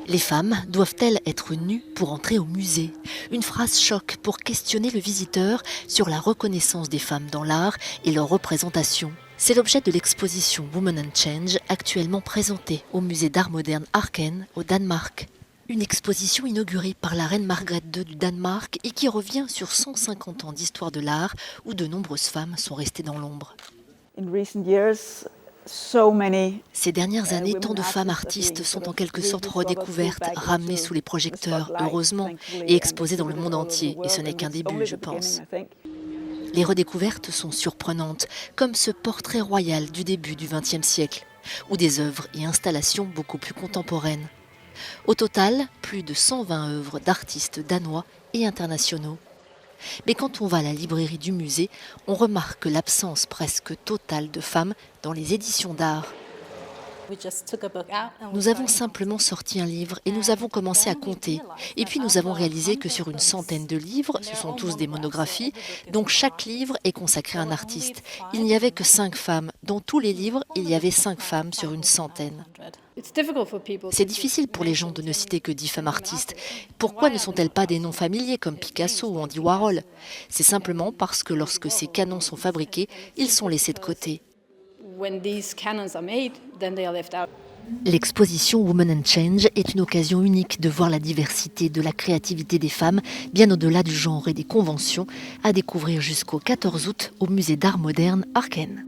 Les femmes doivent-elles être nues pour entrer au musée? Une phrase choc pour questionner le visiteur sur la reconnaissance des femmes dans l'art et leur représentation. C'est l'objet de l'exposition Women and Change, actuellement présentée au musée d'art moderne Arken, au Danemark. Une exposition inaugurée par la reine Margrethe II du Danemark et qui revient sur 150 ans d'histoire de l'art où de nombreuses femmes sont restées dans l'ombre. Ces dernières années, tant de femmes artistes sont en quelque sorte redécouvertes, ramenées sous les projecteurs, heureusement, et exposées dans le monde entier. Et ce n'est qu'un début, je pense. Les redécouvertes sont surprenantes, comme ce portrait royal du début du XXe siècle, ou des œuvres et installations beaucoup plus contemporaines. Au total, plus de 120 œuvres d'artistes danois et internationaux. Mais quand on va à la librairie du musée, on remarque l'absence presque totale de femmes dans les éditions d'art. Nous avons simplement sorti un livre et nous avons commencé à compter. Et puis nous avons réalisé que sur une centaine de livres, ce sont tous des monographies, donc chaque livre est consacré à un artiste. Il n'y avait que 5 femmes. Dans tous les livres, il y avait 5 femmes sur une centaine. C'est difficile pour les gens de ne citer que 10 femmes artistes. Pourquoi ne sont-elles pas des noms familiers comme Picasso ou Andy Warhol? C'est simplement parce que lorsque ces canons sont fabriqués, ils sont laissés de côté. L'exposition Women and Change est une occasion unique de voir la diversité de la créativité des femmes, bien au-delà du genre et des conventions, à découvrir jusqu'au 14 août au musée d'art moderne Arken.